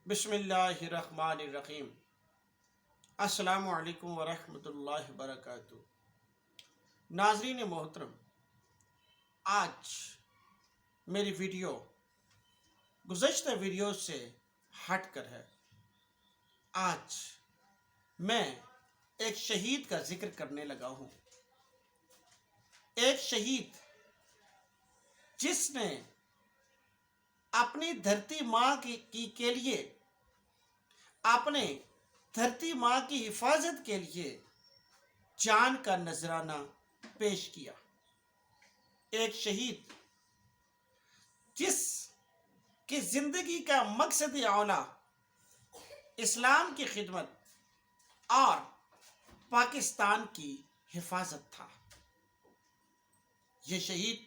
बिस्मिल्लाहिर्रहमानिर्रहीम। अस्सलामु अलैकुम वरहमतुल्लाहि वबरकातुहू। नाज़रीन मोहतरम, आज मेरी वीडियो गुज़श्ता वीडियो से हट कर है। आज मैं एक शहीद का जिक्र करने लगा हूँ। एक शहीद जिसने अपनी धरती माँ की के लिए, अपने धरती माँ की हिफाजत के लिए जान का नजराना पेश किया। एक शहीद जिसकी जिंदगी का मकसद औला इस्लाम की खिदमत और पाकिस्तान की हिफाजत था। ये शहीद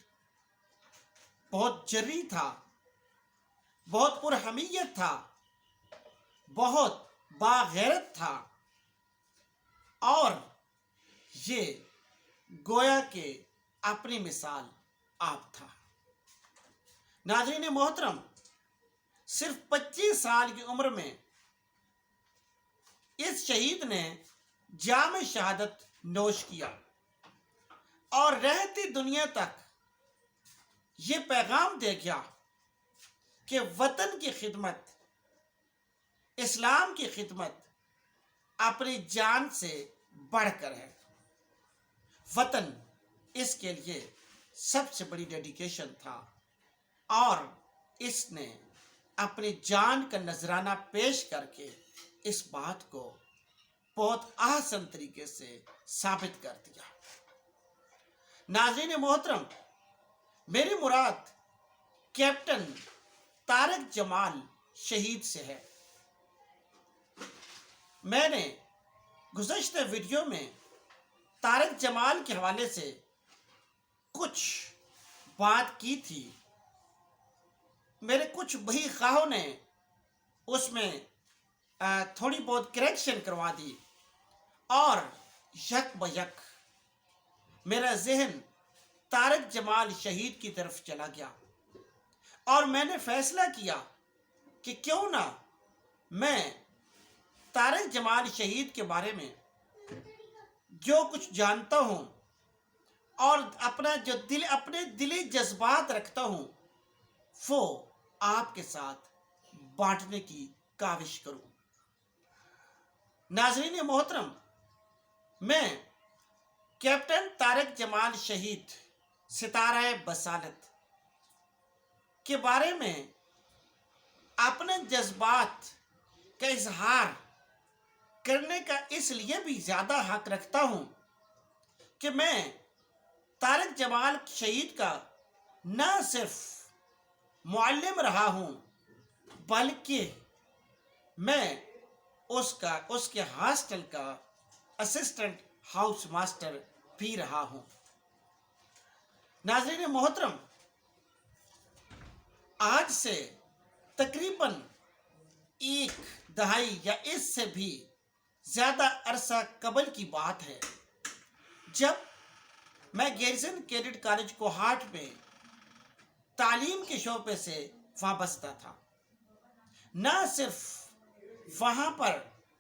बहुत जर्री था, बहुत पुरहमियत था, बहुत बागैरत था और ये गोया के अपनी मिसाल आप था। नाज़रीन मोहतरम, सिर्फ 25 साल की उम्र में इस शहीद ने जाम शहादत नोश किया और रहती दुनिया तक ये पैगाम दे गया कि वतन की खिदमत, इस्लाम की खिदमत अपनी जान से बढ़कर है। वतन इसके लिए सबसे बड़ी डेडिकेशन था और इसने अपनी जान का नजराना पेश करके इस बात को बहुत आसान तरीके से साबित कर दिया। नाज़रीन मोहतरम, मेरी मुराद कैप्टन तारिक जमाल शहीद से है। मैंने गुज़श्ता वीडियो में तारिक जमाल के हवाले से कुछ बात की थी। मेरे कुछ बही खाहों ने उसमें थोड़ी बहुत करेक्शन करवा दी और यक बयक मेरा जहन तारिक जमाल शहीद की तरफ चला गया और मैंने फैसला किया कि क्यों ना मैं तारिक जमाल शहीद के बारे में जो कुछ जानता हूँ और अपने दिली जज्बात रखता हूँ वो आपके साथ बांटने की काविश करूँ। नाज़रीन मोहतरम, मैं कैप्टन तारिक जमाल शहीद सितारा बसालत के बारे में अपने जज्बात का इजहार करने का इसलिए भी ज़्यादा हक रखता हूँ कि मैं तारिक जमाल शहीद का न सिर्फ मुअल्लिम रहा हूँ बल्कि मैं उसके हॉस्टल का असिस्टेंट हाउस मास्टर भी रहा हूँ। नाज़रीन मोहतरम, आज से तकरीबन एक दहाई या इससे भी ज़्यादा अरसा कबल की बात है जब मैं गैरिसन कैडेट कॉलेज कोहाट में तालीम के शोबे से वाबस्ता था। न सिर्फ वहाँ पर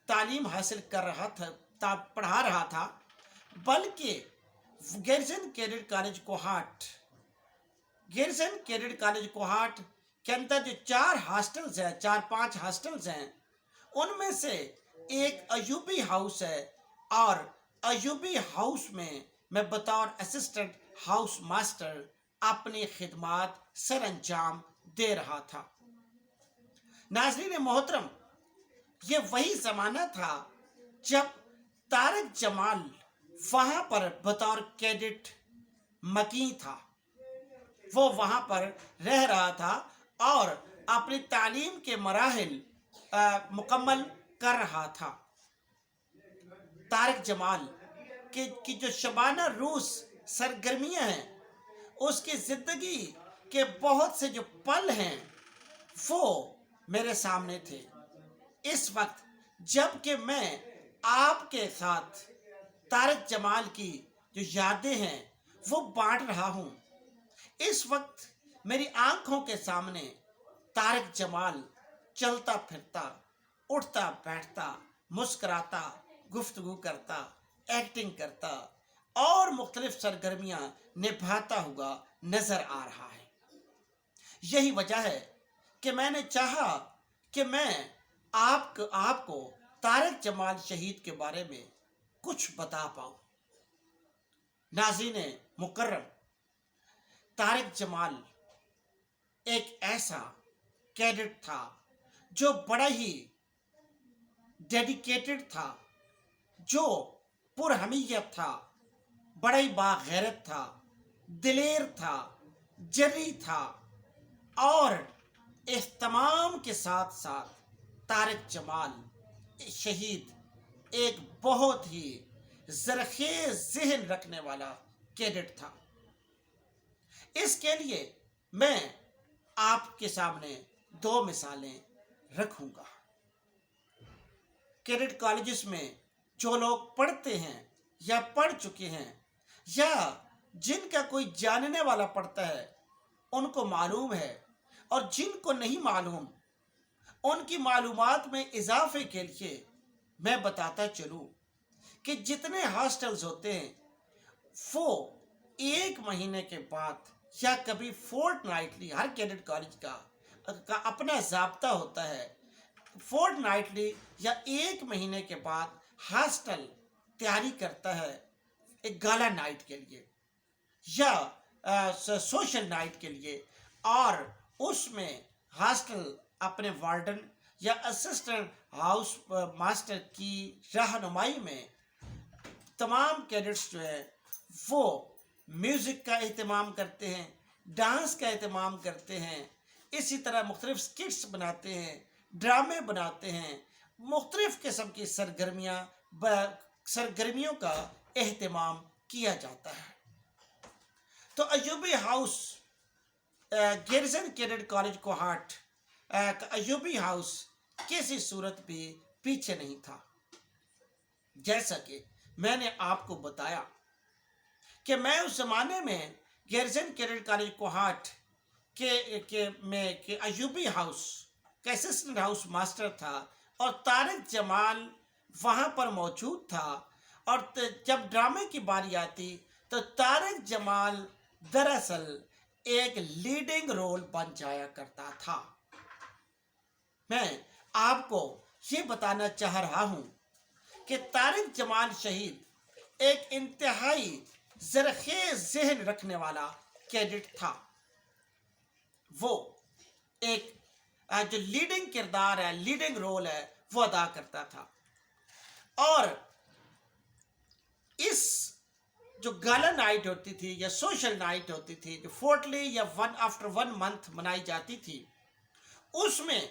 तालीम हासिल कर रहा था, पढ़ा रहा था, बल्कि गैरिसन कैडेट कॉलेज कोहाट के अंदर जो 4-5 हॉस्टल्स हैं उनमें से एक अयूबी हाउस है और अयूबी हाउस में मैं बतौर असिस्टेंट हाउस मास्टर अपनी खिदमात सर अंजाम दे रहा था। नाज़रीन मोहतरम, ये वही ज़माना था जब तारिक जमाल वहाँ पर बतौर कैडेट मकी था। वो वहाँ पर रह रहा था और अपनी तालीम के मराहिल मुकम्मल कर रहा था। तारिक जमाल की जो शबाना रूस सरगर्मियाँ हैं, उसकी ज़िंदगी के बहुत से जो पल हैं वो मेरे सामने थे। इस वक्त जबकि मैं आपके साथ तारिक जमाल की जो यादें हैं वो बांट रहा हूँ, इस वक्त मेरी आंखों के सामने तारिक जमाल चलता फिरता, उठता बैठता, मुस्कुराता, गुफ्तगू करता, एक्टिंग करता और मुख्तलिफ सरगर्मियां निभाता हुआ नजर आ रहा है। यही वजह है कि मैंने चाहा कि मैं आपको तारिक जमाल शहीद के बारे में कुछ बता पाऊं। नाज़रीन मुकर्रम, तारिक जमाल एक ऐसा कैडेट था जो बड़ा ही डेडिकेटेड था, जो पुरहमियत था, बड़ा ही बागैरत था, दिलेर था, जर्री था और इस तमाम के साथ साथ तारिक जमाल शहीद एक बहुत ही ज़रख़ेज़ ज़हन रखने वाला कैडेट था। इसके लिए मैं आपके सामने दो मिसालें रखूंगा। कैडेट कॉलेजेस में जो लोग पढ़ते हैं या पढ़ चुके हैं या जिनका कोई जानने वाला पढ़ता है उनको मालूम है, और जिनको नहीं मालूम उनकी मालूमात में इजाफे के लिए मैं बताता चलूं कि जितने हॉस्टल्स होते हैं वो एक महीने के बाद या कभी फोर्टनाइटली, हर कैडेट कॉलेज का अपना ज़ाब्ता होता है, फोर्टनाइटली या एक महीने के बाद हॉस्टल तैयारी करता है एक गाला नाइट के लिए या सोशल नाइट के लिए, और उसमें हॉस्टल अपने वार्डन या असिस्टेंट हाउस मास्टर की रहनुमाई में तमाम कैडेट्स जो है वो म्यूज़िक का एहतमाम करते हैं, डांस का एहतमाम करते हैं, इसी तरह मुख्तलिफ स्किट्स बनाते हैं, ड्रामे बनाते हैं, मुख्तलिफ किस्म की सरगर्मियों का एहतमाम किया जाता है। तो Ayubi house garrison cadet college Kohat Ayubi house किसी सूरत भी पीछे नहीं था। जैसा कि मैंने आपको बताया कि मैं उस ज़माने में गैरिसन कैडेट कॉलेज कोहाट के अयूबी हाउस का असिस्टेंट हाउस मास्टर था और तारिक जमाल वहाँ पर मौजूद था, और जब ड्रामे की बारी आती तो तारिक जमाल दरअसल एक लीडिंग रोल बन जाया करता था। मैं आपको ये बताना चाह रहा हूँ कि तारिक जमाल शहीद एक इंतहाई ज़रख़ेज़ ज़हन रखने वाला कैडेट था। वो एक जो लीडिंग किरदार है, लीडिंग रोल है, वो अदा करता था। और इस जो गाला नाइट होती थी या सोशल नाइट होती थी, जो फोर्टली या आफ्टर 1 मंथ मनाई जाती थी, उसमें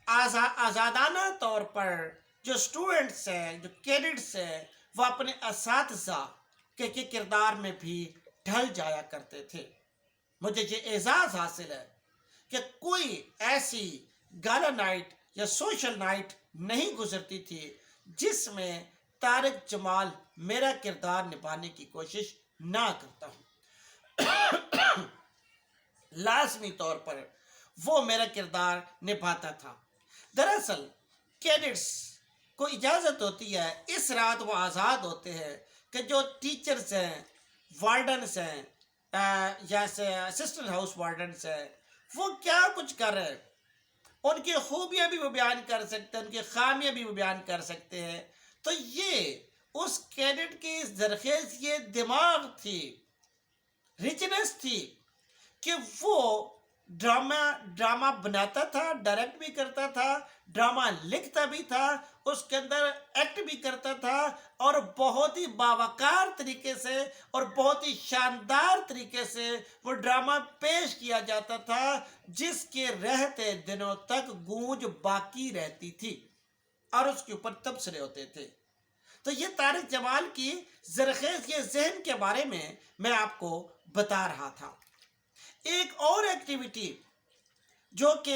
आज़ादाना तौर पर जो स्टूडेंट्स हैं, जो कैडेट्स हैं, वो अपने असातिज़ा के किरदार में भी ढल जाया करते थे। मुझे ये एजाज़ हासिल है कि कोई ऐसी गाला नाइट या सोशल नाइट नहीं गुजरती थी जिसमें तारिक जमाल मेरा किरदार निभाने की कोशिश ना करता हूँ। लाजमी तौर पर वो मेरा किरदार निभाता था। दरअसल कैडेट्स को इजाज़त होती है, इस रात वो आज़ाद होते हैं कि जो टीचर्स हैं, वार्डन्स हैं या असिस्टेंट हाउस वार्डन्स हैं, वो क्या कुछ कर रहे हैं, उनकी खूबियाँ भी वो बयान कर सकते हैं, उनकी खामियाँ भी वो बयान कर सकते हैं। तो ये उस कैडेट की ज़रख़ेज़ ये दिमाग थी, रिचनेस थी कि वो ड्रामा बनाता था, डायरेक्ट भी करता था, ड्रामा लिखता भी था, उसके अंदर एक्ट भी करता था, और बहुत ही बावकार तरीके से और बहुत ही शानदार तरीके से वो ड्रामा पेश किया जाता था, जिसके रहते दिनों तक गूंज बाकी रहती थी और उसके ऊपर तबसरे होते थे। तो ये तारिक जमाल की ज़रख़ेज़ ये ज़हन के बारे में मैं आपको बता रहा था। एक और एक्टिविटी जो कि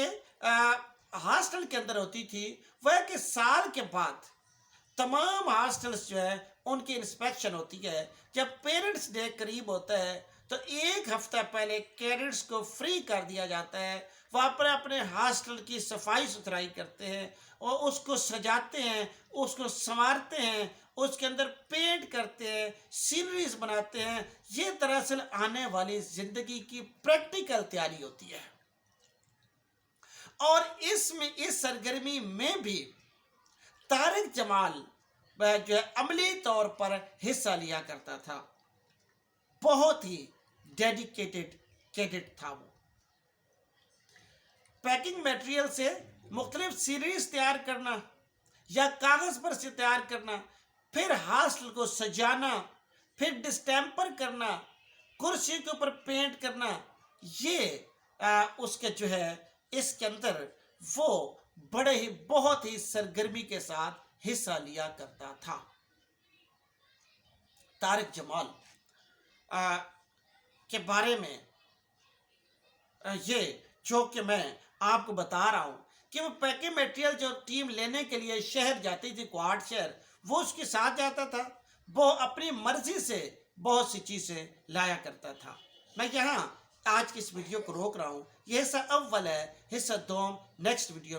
हॉस्टल के अंदर होती थी वह कि साल के बाद तमाम हॉस्टल्स जो है उनकी इंस्पेक्शन होती है। जब पेरेंट्स डे करीब होता है तो एक हफ्ता पहले कैडेट्स को फ्री कर दिया जाता है वहाँ पर अपने हॉस्टल की सफाई सुथराई करते हैं और उसको सजाते हैं, उसको संवारते हैं, उसके अंदर पेंट करते हैं, सीनरीज बनाते हैं। ये दरअसल आने वाली जिंदगी की प्रैक्टिकल तैयारी होती है। और इसमें इस सरगर्मी में भी तारिक जमाल जो है अमली तौर पर हिस्सा लिया करता था। बहुत ही डेडिकेटेड कैडेट था वो। पैकिंग मटेरियल से मुख्तलिफ सीरीज तैयार करना या कागज पर से तैयार करना, फिर हॉस्टल को सजाना, फिर डिस्टेम्पर करना, कुर्सी के ऊपर पेंट करना, ये उसके जो है इसके अंदर वो बड़े ही बहुत ही सरगर्मी के साथ हिस्सा लिया करता था। तारिक जमाल के बारे में ये जो कि मैं आपको बता रहा हूँ कि वो पैकिंग मटेरियल जो टीम लेने के लिए शहर जाती थी, क्वाड शहर, वो उसके साथ जाता था। वो अपनी मर्जी से बहुत सी चीज़ें लाया करता था। मैं यहाँ आज की इस वीडियो को रोक रहा हूँ। ये हिस्सा अव्वल है, हिस्सा दो नेक्स्ट वीडियो